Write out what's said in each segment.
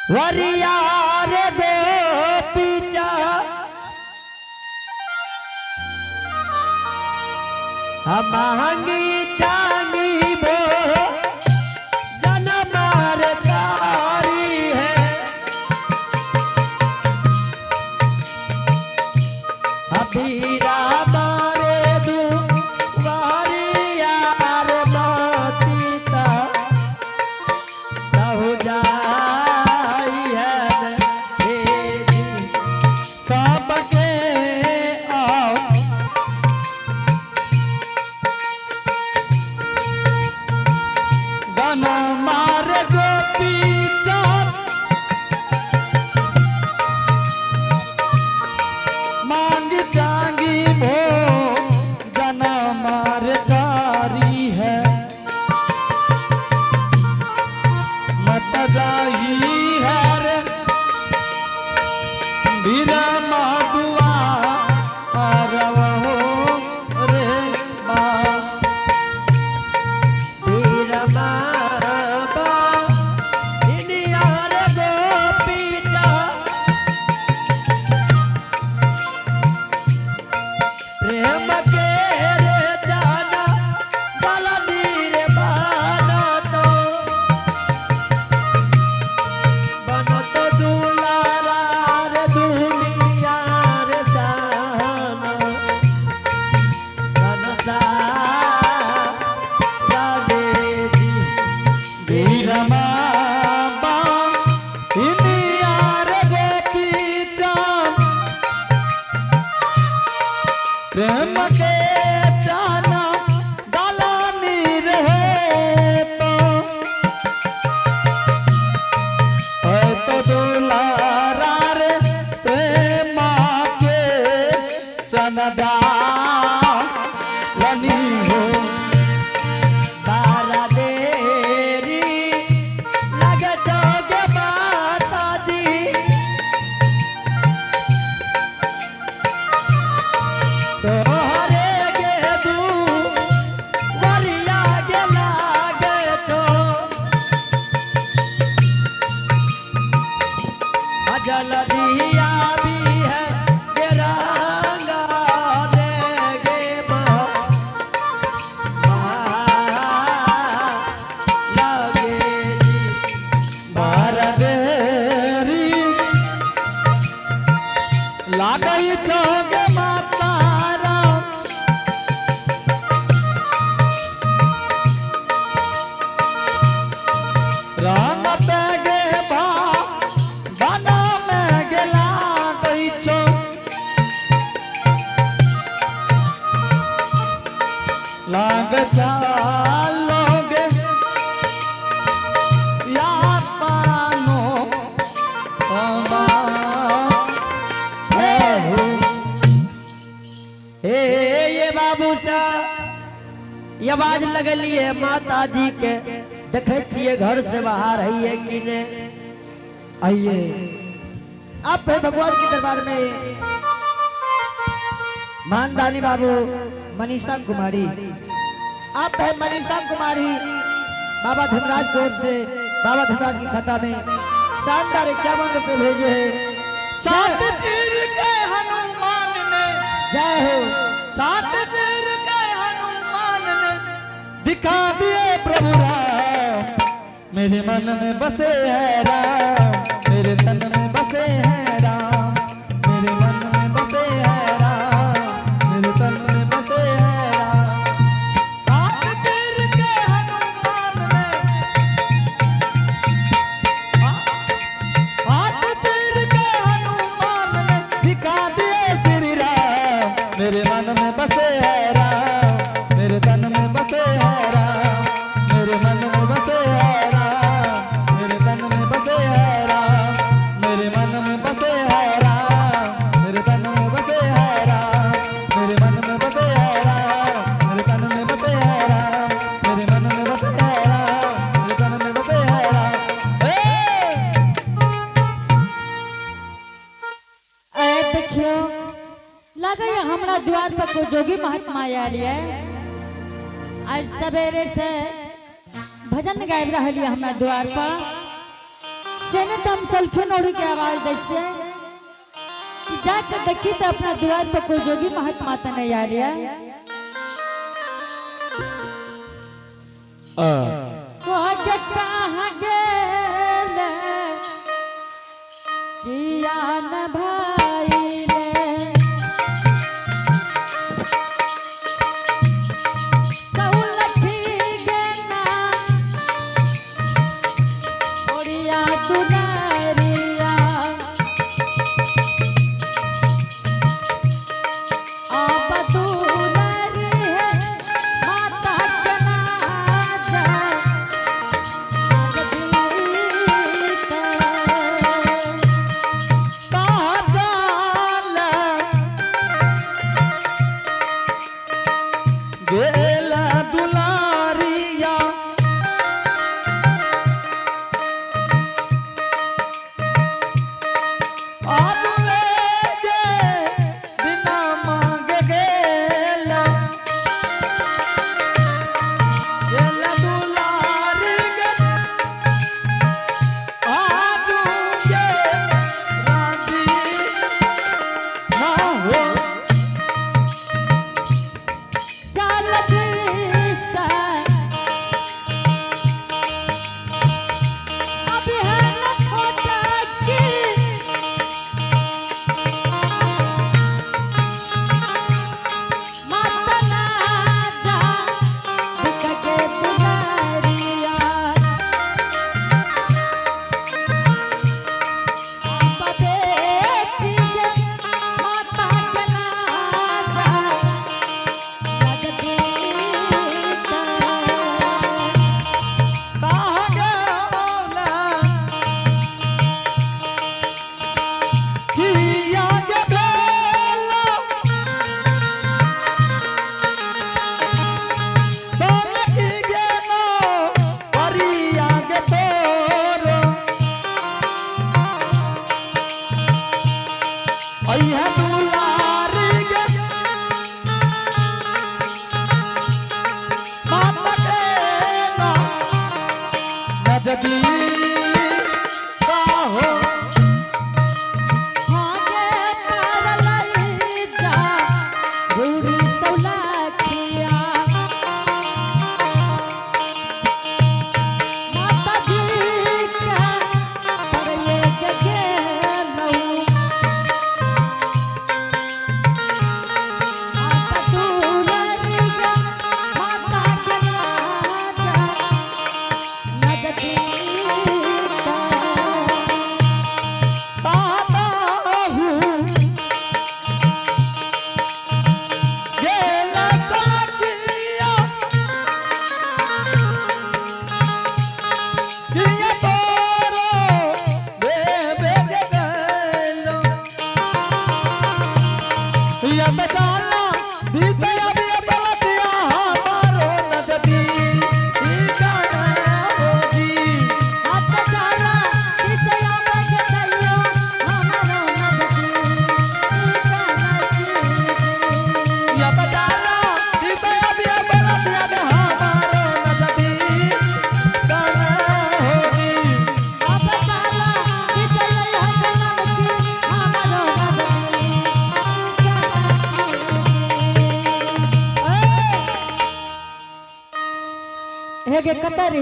वरियार दो पीछा हम महंगी चांदी भो जनमार कारी है अबीरा मारे दू वरियार मातीता कहु जा प्रेम के जाना गाला नीर है तो दुलारा रे प्रेम के चनदा लनी हो तारा देरी लगे जोगे माता जी जल दिया भी है रंगा देगे लगे बारदेरी लागई जोगे माता राम तेगे लाग चालोगे या पानो हे ये बाबू सा ये आवाज लगली है माता जी के देखे छिए घर से बाहर है कि ने आइए आप है भगवान के दरबार में मानदानी बाबू मनीषा कुमारी आप है मनीषा कुमारी बाबा धनराज की ओर से बाबा धनराज की खाता में शानदार 51 रुपए भेजे हैं। चाँद चीर के हनुमान ने जय हो चाँद चीर के हनुमान ने दिखा दिए प्रभु राम मेरे मन में बसे है राम मेरे तन में बसे है राम मेरे मन में बसे है मेरे मन में बसे है राम मेरे तन में बसे है राम मेरे मन में बसे है राम मेरे तन में बसे है राम मेरे मन में बसे है राम मेरे तन में बसे है राम मेरे मन में बसे है राम मेरे तन में बसे है राम मेरे मन में बसे है राम मेरे तन में बसे है राम। देखियो लगा हमरा द्वार पर कोई जोगी महात्मा आयल है आज सवेरे से भजन गाबि रही है हमरा द्वार पर से ने तो हम सल्फिन ओढ़ी के आवाज दे छे कि जाके देखी तो अपना द्वार पर कोई जोगी महात्मा तो नहीं आ रहा को कहाँ गेले किया न भाई रे सौलखी गेना ओड़िया दुनारिया आप दुनारी है माता कना गेला दुलारिया आलूए जे बिना मांगे गेला गेला दुलारी गे आजू जे राजी ना हो हेगे कतरी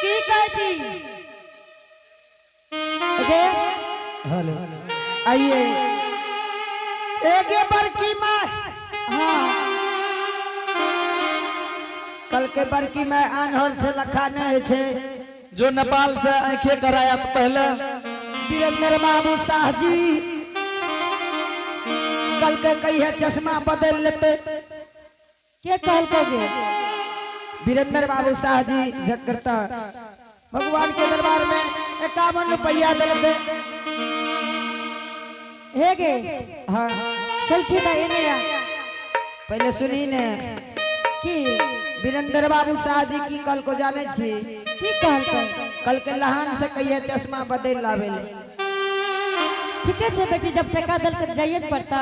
की कहै छी हेगे हेलो आइए एगे बड़की माँ हाँ कल के बड़की माँ आनहर से लखाने है छे जो नेपाल से आंखें कराया तो पहले वीरेंद्र बाबू शाह जी कल के कही है चश्मा बदल लेते के कहल कोगे वीरेंद्र बाबू शाह जी जगरता भगवान के दरबार में 51 रुपया दिलते हेगे हाँ सल्फी दा एने आ पहले सुनी ने की वीरेंद्र बाबू शाह जी की कल को जाने छी की कहल को कल के लहान से कहिए चश्मा बदल लावे ठीक है बेटी जब टका दल कर जाइए न पड़ता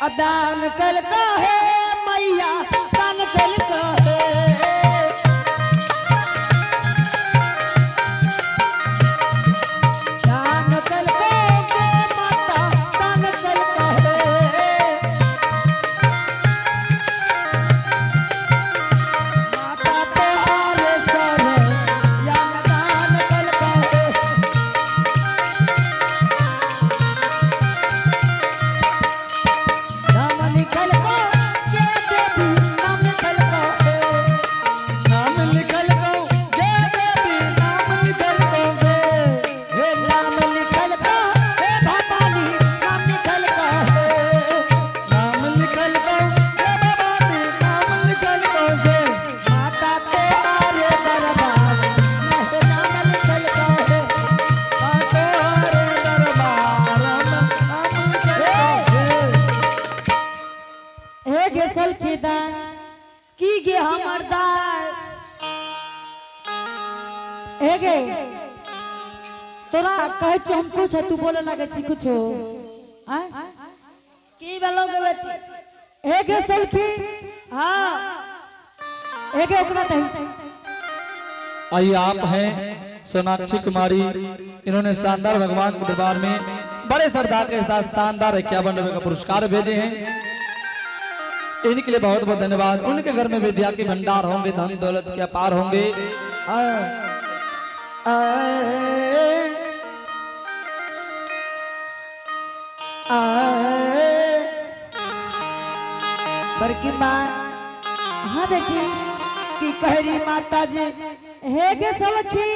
अदान कल का है मैया दान कल का है दान कल का है माता दान कल का है माता तुम्हारे सर या दान कल का है नाम लिखल को ये देवी नाम लिखल को नाम लिखल को जे देवी नाम लिखल को हे नाम लिखल को हे भवानी नाम लिखल को नाम लिखल को जे भवानी नाम लिखल को माता तुम्हारे दरबार में नाम लिखल को तोहरे दरबार में नाम लिखल को हे गेसल खीदान की गे हमर दाय हे गे तोरा कहे छो हम कुछ तू बोले लगे छी कुछो आय की बोलोगे बेटी हे गेसल खी हाँ हे गे ओकरा दही आइए आप हैं सोनाक्षी कुमारी इन्होंने शानदार भगवान के दरबार में बड़े श्रद्धा के साथ शानदार 51 रुपए का पुरस्कार भेजे हैं। इनके लिए बहुत बहुत धन्यवाद। उनके घर में विद्या के भंडार होंगे, धन दौलत के अपार होंगे। बड़की माँ हाँ बेटी की कहरी माता जी हे गेसल खी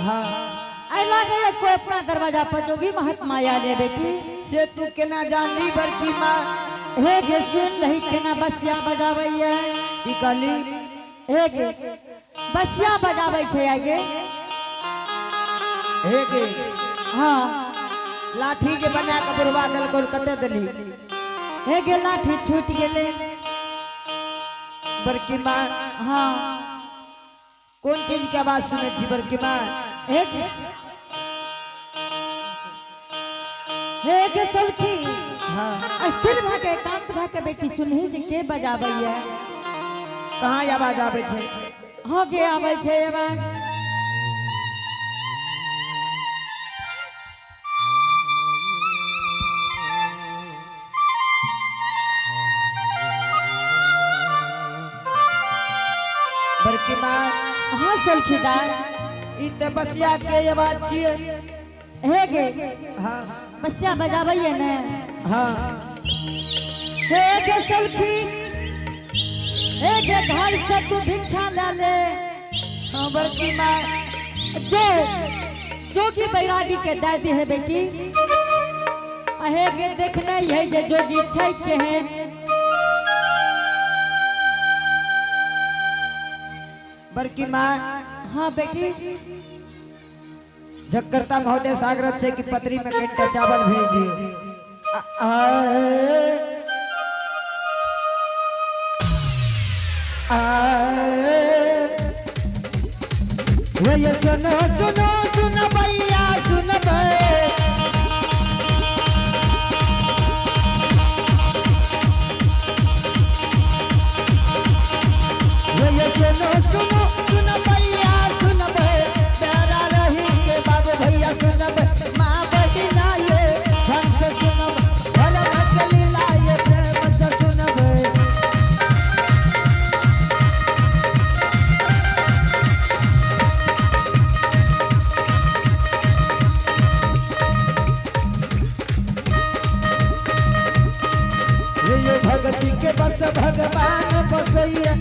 हाँ आई लागे कोई अपना दरवाजा पर जोगी महात्मा आ ले बेटी से तू केना जानली बड़की माँ हे गे सुन रही केना बसिया बजावैया की कहली हे गे बसिया बजाबै छै आगे हे गे हाँ लाठी जे बना के बुढ़वा दल को कते दली हे गे लाठी छूट गेले बड़की माँ हाँ कौन चीज के आवाज सुने छी बड़की माँ हे गे सलखी हाँ स्थिर भऽ के एकांत भऽ के बेटी सुनही जे के बजाबैया कहाँ आवाज आवे छे हाँ गे आबै छै आवाज बड़की माँ हाँ सलखीदार ई ते बसिया के आवाज छिए हे गे हाँ बसिया बजाबैया ने हाँ हे गे सलखी हे गे घर से तू भिक्षा ला ले हाँ बड़की माँ जोगी बैरागी के दे दी है बेटी हे गे देखने है जे जोगी छै के है बड़की माँ हाँ बेटी जगकर्ता महोदय सागरत से की पत्री में कट्टा चावल भेज दिए ये सुनो सुनो सुन भैया सुन ये सुनो सुनो सुन भैया सुन प्यारा रही के बाबू भैया सुन माँ बहिना ये ढंग से सुन भला मचली लाए प्रेम से सुन ये भगती के बस भगवान बसैया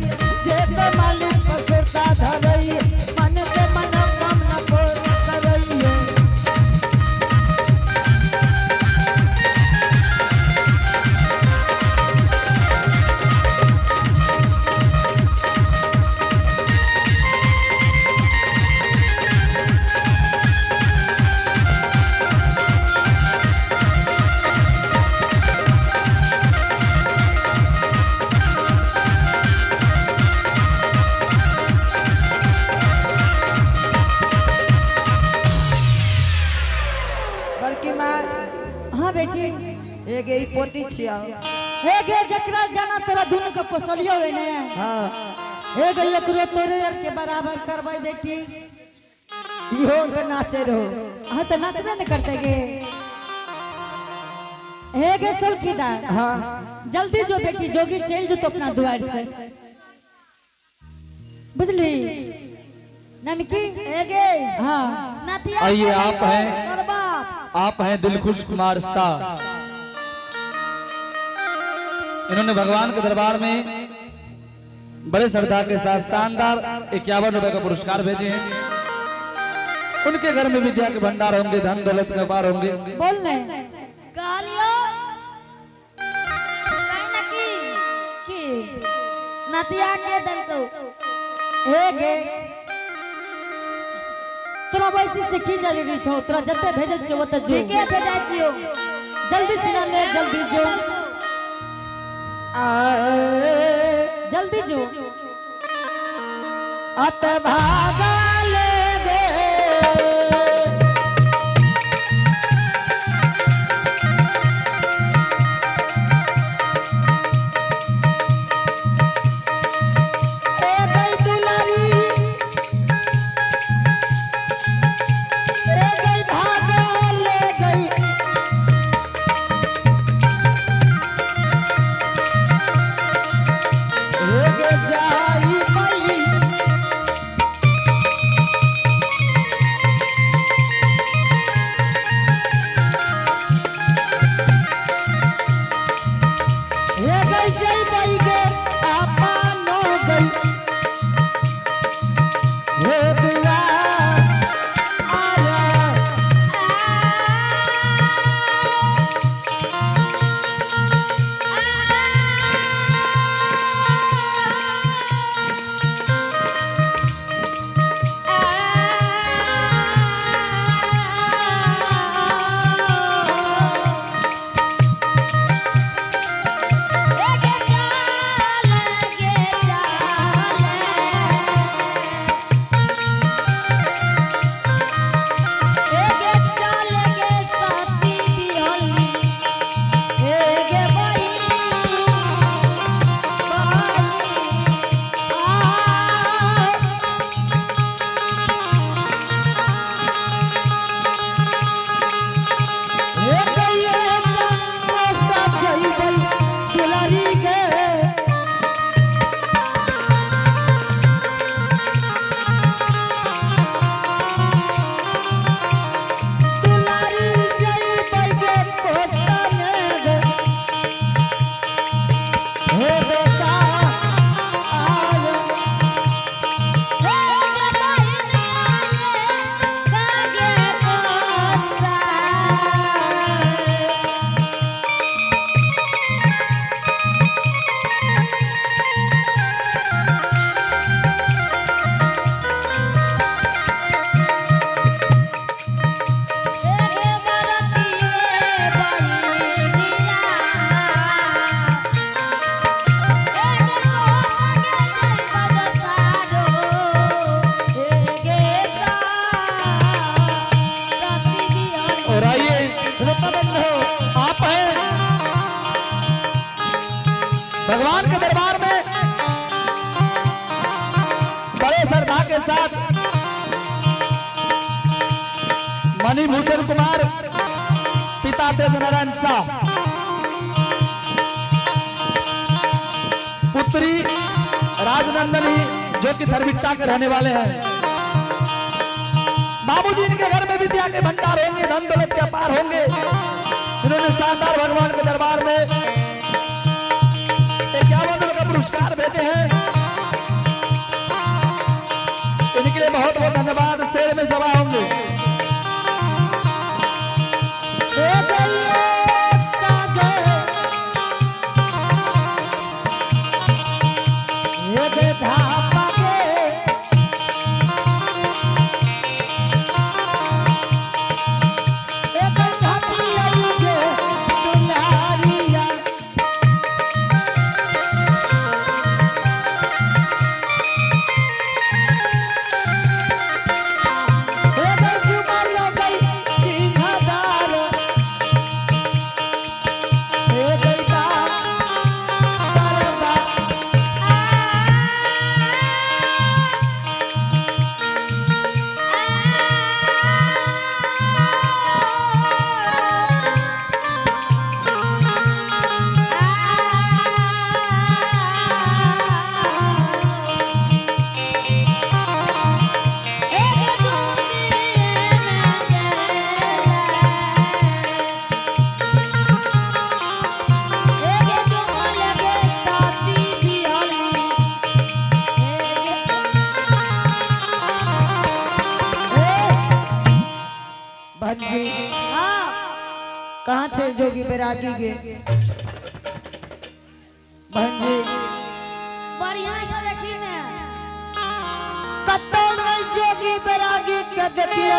जे तो मालिक बसुरता धरैया मन के मनोकामना पूर्ण करैया हाँ बेटी एक ई पोती छिया हे गे जकरा जाना तेरा दुनु के पोसलियो है ने हाँ हे गे एकरो तोरे यार के बराबर करबै बेटी इहो के नाचे रहो। हाँ तो नाचबे न करते गे हे गे सुल्खीदार हाँ जल्दी जो बेटी जोगी चल जो तो अपना द्वार से बुझली ननकी एगे हाँ नथिया आइए आप हैं और बाप आप हैं दिलखुश कुमार शाह। इन्होंने भगवान के दरबार में बड़े श्रद्धा के साथ शानदार 51 रुपए का पुरस्कार भेजे हैं। उनके घर में विद्या के भंडार होंगे, धन दौलत के पार होंगे। बोल ले कहलियो कहीं ना की नथिया के दल को हे गे तोरा वैसे से की जरूरी छौ तोरा जते भेजे छौ ओते जो ठीक है जाय छियो जल्दी सिना ले जल्दी जो जल्दी जो अत भागा ले गे ए गई दुलारी ए गई भागा ले गई ए गे जाई पई ये गई जय बई गे आपा नो गई ये दुआ आया ये गई ये सब जई बई दुलारी गे दुलारी जई बई गे कोटा ने गे हे बेटा आयो और आइए रुपा बंद हो आप हैं भगवान के दरबार में बड़े श्रद्धा के साथ मणिभूषण कुमार पिता तेज नारायण शाह, पुत्री राजनंदनी जो कि धर्मिष्ठा के रहने वाले हैं। बाबूजी इनके घर में विद्या के भंडार होंगे, धन दौलत के अपार होंगे। इन्होंने शानदार भगवान के दरबार में 51 रुपए का पुरस्कार भेजे हैं। इनके लिए बहुत बहुत धन्यवाद। शेर में सभा होंगे। ये गई कागे ये गे धापा गे ये गई धापी आई गे दुलारिया कहाँ से जोगी बैरागी गे बहन जी बढ़िया से देखी ने कतो नहीं जोगी बैरागी के देखिए